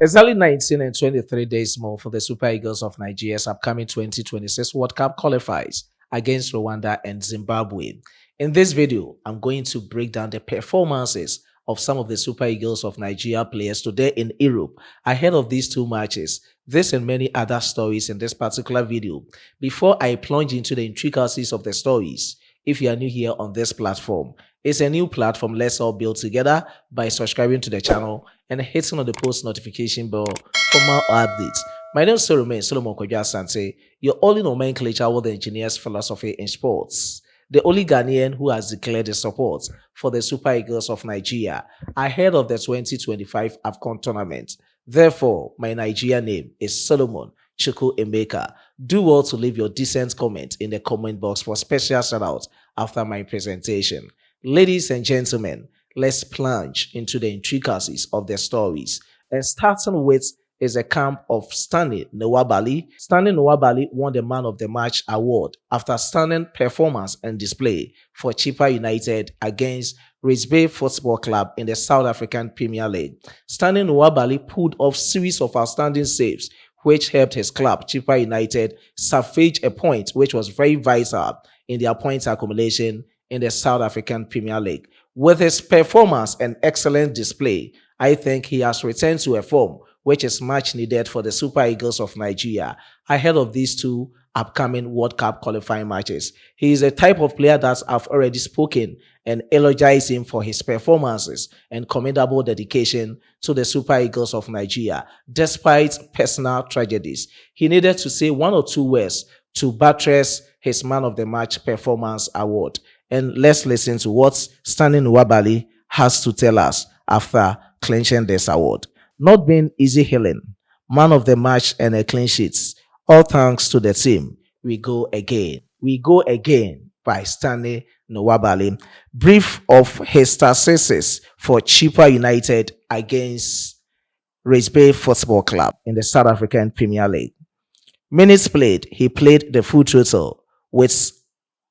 Exactly 19 and 23 days more for the Super Eagles of Nigeria's upcoming 2026 World Cup qualifiers against Rwanda and Zimbabwe. In this video, I'm going to break down the performances of some of the Super Eagles of Nigeria players today in Europe ahead of these two matches. This and many other stories in this particular video. Before I plunge into the intricacies of the stories, if you are new here on this platform, it's a new platform. Let's all build together by subscribing to the channel and hitting on the post notification bell for more updates. My name is Solomon Kodja Asante, your only nomenclature with the engineer's philosophy in sports. The only Ghanaian who has declared his support for the Super Eagles of Nigeria ahead of the 2025 AFCON tournament. Therefore, my Nigeria name is Solomon Chukwu Emeka. Do well to leave your decent comment in the comment box for special shout-out after my presentation. Ladies and gentlemen, let's plunge into the intricacies of the stories. And starting with is a camp of Again-Nwabali. Again-Nwabali won the Man of the Match award after stunning performance and display for Chippa United against Rugby Football Club in the South African Premier League. Again-Nwabali pulled off series of outstanding saves which helped his club, Chippa United, salvage a point which was very vital in their points accumulation in the South African Premier League. With his performance and excellent display, I think he has returned to a form which is much needed for the Super Eagles of Nigeria ahead of these two upcoming World Cup qualifying matches. He is a type of player that I've already spoken and eulogized him for his performances and commendable dedication to the Super Eagles of Nigeria despite personal tragedies. He needed to say one or two words to buttress his Man of the Match performance award. And let's listen to what Again-Nwabali has to tell us after clinching this award. Not being easy healing, Man of the Match and a clean sheets. All thanks to the team. We go again. We go again by Again-Nwabali. Brief of his successes for Chippa United against Rugby Football Club in the South African Premier League. Minutes played, he played the full total with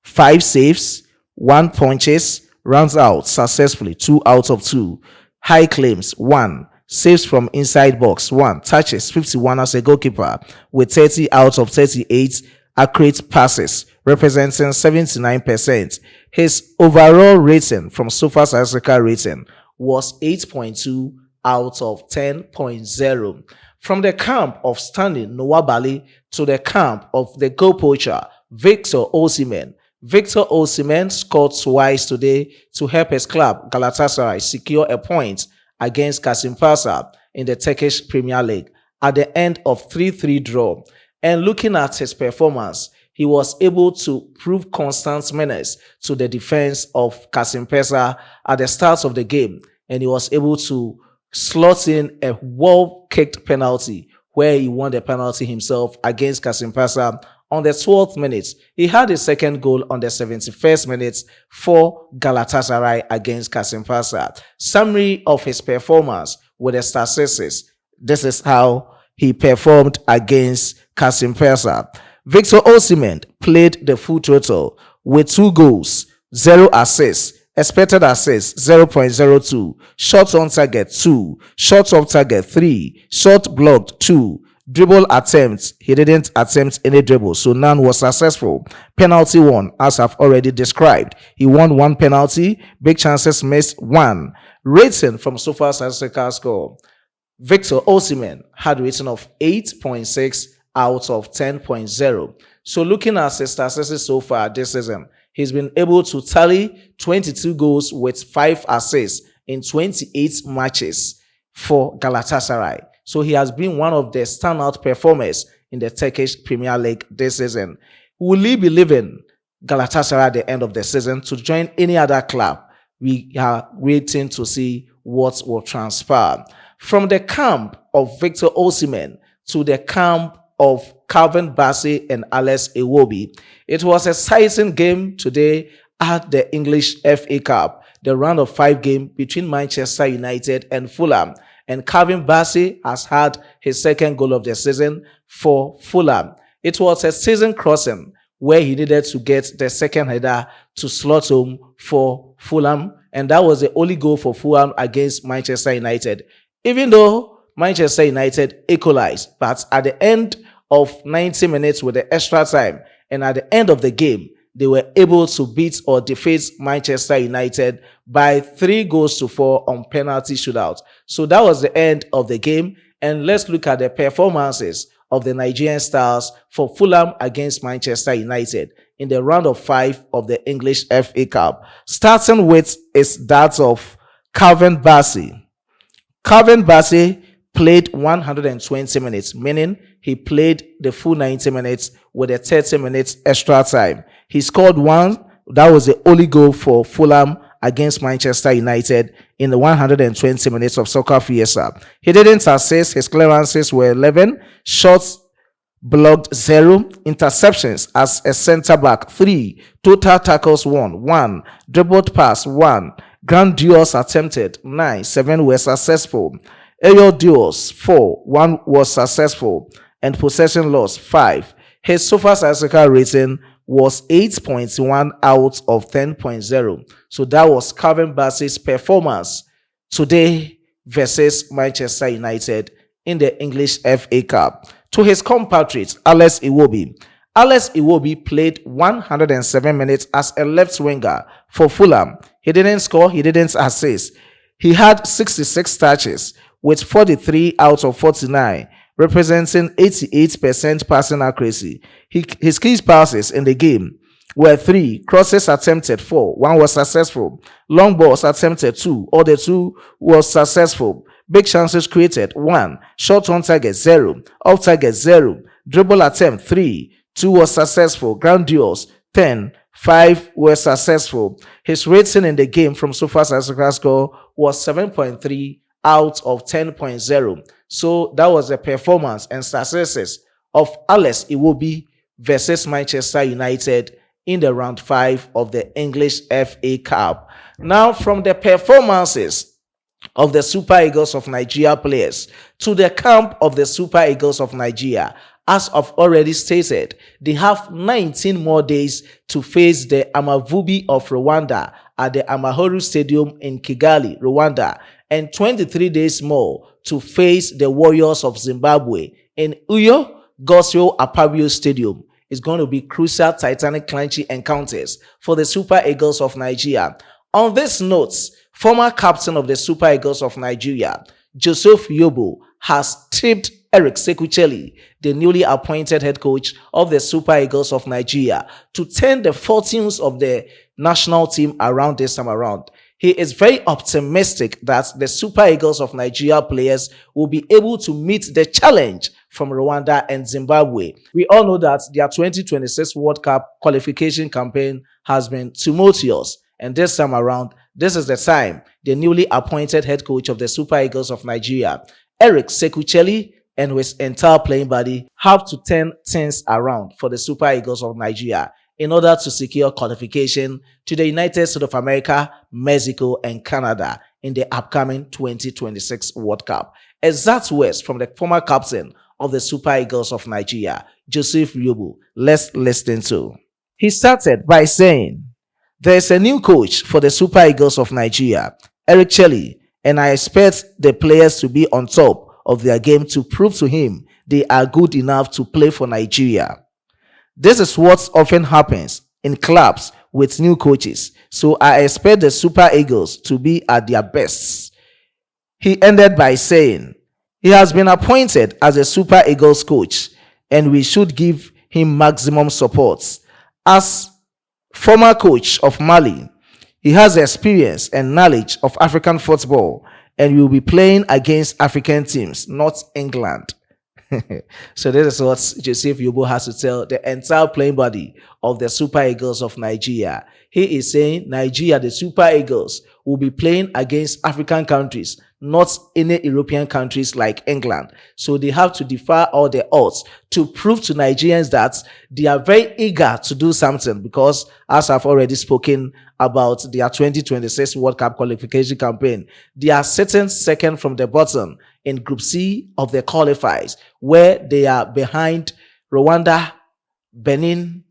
5 saves, 1 punches, runs out successfully 2 out of 2, high claims 1, saves from inside box 1, touches 51 as a goalkeeper with 30 out of 38 accurate passes representing 79%. His overall rating from SOFA South Africa rating was 8.2 out of 10.0. From the camp of Again-Nwabali to the camp of the goal poacher Big-Osimhen. Big-Osimhen scored twice today to help his club Galatasaray secure a point against Kasımpaşa in the Turkish Premier League at the end of 3-3 draw. And looking at his performance, he was able to prove constant menace to the defense of Kasımpaşa at the start of the game, and he was able to slot in a well-kicked penalty where he won the penalty himself against Kasımpaşa on the 12th minute. He had his second goal on the 71st minute for Galatasaray against Kasımpaşa. Summary of his performance with the successes. This is how he performed against Kasımpaşa. Big-Osimhen played the full total with 2 goals, 0 assists, expected assists 0.02, shots on target 2, shots off target 3, shot blocked 2, dribble attempts, he didn't attempt any dribble, so none was successful. Penalty 1, as I've already described. He won 1 penalty, big chances missed 1. Rating from SOFA South Africa score. Big-Osimhen had a rating of 8.6 out of 10.0. So looking at his successes so far this season, he's been able to tally 22 goals with 5 assists in 28 matches for Galatasaray. So he has been one of the standout performers in the Turkish Premier League this season. Will he be leaving Galatasaray at the end of the season to join any other club? We are waiting to see what will transpire. From the camp of Big-Osimhen to the camp of Again-Bassey and Iwobi, it was a exciting game today at the English FA Cup, the round of 5 game between Manchester United and Fulham. And Again-Bassey has had his second goal of the season for Fulham. It was a season crossing where he needed to get the second header to slot home for Fulham, and that was the only goal for Fulham against Manchester United. Even though Manchester United equalized, but at the end of 90 minutes with the extra time and at the end of the game, they were able to beat or defeat Manchester United by 3-4 on penalty shootout. So that was the end of the game. And let's look at the performances of the Nigerian Stars for Fulham against Manchester United in the round of 5 of the English FA Cup. Starting with is that of Again-Bassey. Again-Bassey played 120 minutes, meaning he played the full 90 minutes with a 30 minutes extra time. He scored one. That was the only goal for Fulham against Manchester United in the 120 minutes of Soccer Fiesta. He didn't assist. His clearances were 11. Shots blocked 0. Interceptions as a centre-back 3. Total tackles 1. Dribbled pass 1. Ground duels attempted 9. 7 were successful. Aerial duels 4. 1 was successful. And possession loss 5. His SofaStats rating was 8.1 out of 10.0. So that was Again-Bassey's performance today versus Manchester United in the English FA Cup. To his compatriot, Alex Iwobi. Alex Iwobi played 107 minutes as a left winger for Fulham. He didn't score, he didn't assist. He had 66 touches with 43 out of 49, representing 88% passing accuracy. His key passes in the game were 3, crosses attempted 4, 1 was successful, long balls attempted 2, all the 2 was successful, big chances created 1, shot on target 0, off target 0, dribble attempt 3, 2 was successful, ground duels 10, 5 were successful. His rating in the game from SofaStats score was 7.3 out of 10.0. So that was the performance and statistics of Alex Iwobi versus Manchester United in the round 5 of the English FA Cup. Now, from the performances of the Super Eagles of Nigeria players to the camp of the Super Eagles of Nigeria, as I've already stated, they have 19 more days to face the Amavubi of Rwanda at the Amahoro Stadium in Kigali, Rwanda, and 23 days more to face the Warriors of Zimbabwe in Uyo Gosio Apabio Stadium. It's going to be crucial titanic clinching encounters for the Super Eagles of Nigeria. On this note, former captain of the Super Eagles of Nigeria, Joseph Yobo, has tipped Eric Sekucheli, the newly appointed head coach of the Super Eagles of Nigeria, to turn the fortunes of the national team around this time around. He is very optimistic that the Super Eagles of Nigeria players will be able to meet the challenge from Rwanda and Zimbabwe. We all know that their 2026 World Cup qualification campaign has been tumultuous, and this time around, this is the time the newly appointed head coach of the Super Eagles of Nigeria, Eric Sekucheli, and his entire playing body have to turn things around for the Super Eagles of Nigeria in order to secure qualification to the United States of America, Mexico, and Canada in the upcoming 2026 World Cup. Exact words from the former captain of the Super Eagles of Nigeria, Joseph Yobo. Let's listen to. He started by saying, "There's a new coach for the Super Eagles of Nigeria, Eric Cheli, and I expect the players to be on top of their game to prove to him they are good enough to play for Nigeria. This is what often happens in clubs with new coaches, so I expect the Super Eagles to be at their best." He ended by saying, "He has been appointed as a Super Eagles coach, and we should give him maximum support. As former coach of Mali, he has experience and knowledge of African football, and will be playing against African teams, not England." So this is what Joseph Yobo has to tell the entire playing body of the Super Eagles of Nigeria. He is saying Nigeria, the Super Eagles, will be playing against African countries, not any European countries like England. So they have to defy all the odds to prove to Nigerians that they are very eager to do something, because as I've already spoken about their 2026 World Cup qualification campaign, they are sitting second from the bottom in Group C of the qualifiers, where they are behind Rwanda, Benin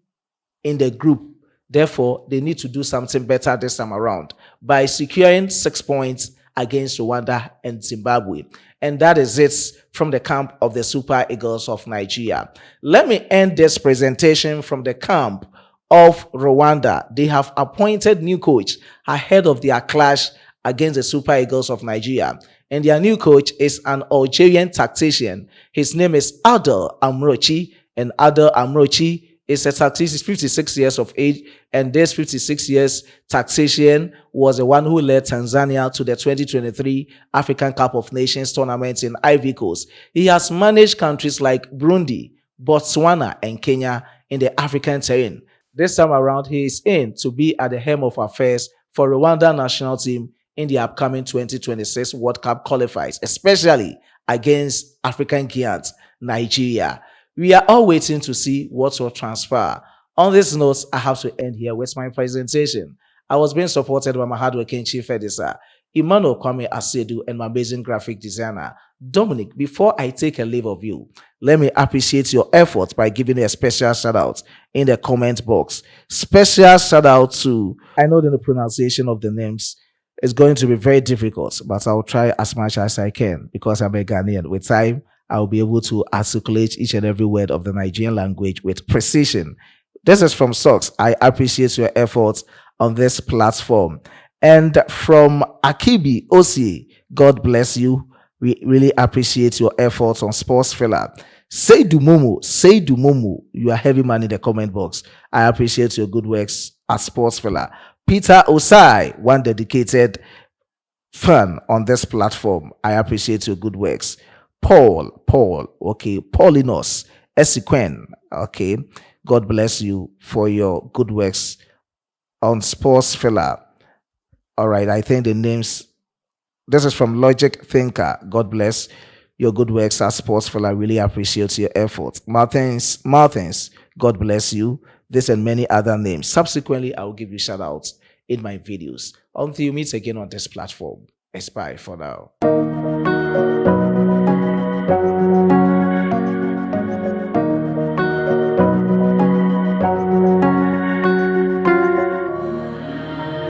in the group. Therefore, they need to do something better this time around by securing 6 points against Rwanda and Zimbabwe. And that is it from the camp of the Super Eagles of Nigeria. Let me end this presentation from the camp of Rwanda. They have appointed new coach ahead of their clash against the Super Eagles of Nigeria. And their new coach is an Algerian tactician. His name is Adel Amrochi. And Adel Amrochi is a tactician, he's 56 years of age, and this 56 years tactician was the one who led Tanzania to the 2023 African Cup of Nations tournament in Ivory Coast. He has managed countries like Burundi, Botswana, and Kenya in the African terrain. This time around, he is in to be at the helm of affairs for Rwanda national team in the upcoming 2026 World Cup qualifiers, especially against African giants, Nigeria. We are all waiting to see what will transpire. On this note, I have to end here with my presentation. I was being supported by my hardworking chief editor, Emmanuel Kwame Asedu, and my amazing graphic designer, Dominic. Before I take a leave of you, let me appreciate your efforts by giving a special shout out in the comment box. Special shout out to, I know that the pronunciation of the names is going to be very difficult, but I'll try as much as I can because I'm a Ghanaian. With time, I'll be able to articulate each and every word of the Nigerian language with precision. This is from Socks. I appreciate your efforts on this platform. And from Akibi Osi, God bless you. We really appreciate your efforts on Sports Filler. Say Momo, you are heavy man in the comment box. I appreciate your good works at Sports Filler. Peter Osai, one dedicated fan on this platform. I appreciate your good works. Paul, okay, Paulinos, Esiquen, okay, God bless you for your good works on Sports Filler. All right, I think the names, this is from Logic Thinker. God bless your good works at Sports Filler. I really appreciate your efforts. Martins, God bless you. This and many other names. Subsequently, I will give you shout outs in my videos. Until you meet again on this platform, it's bye for now.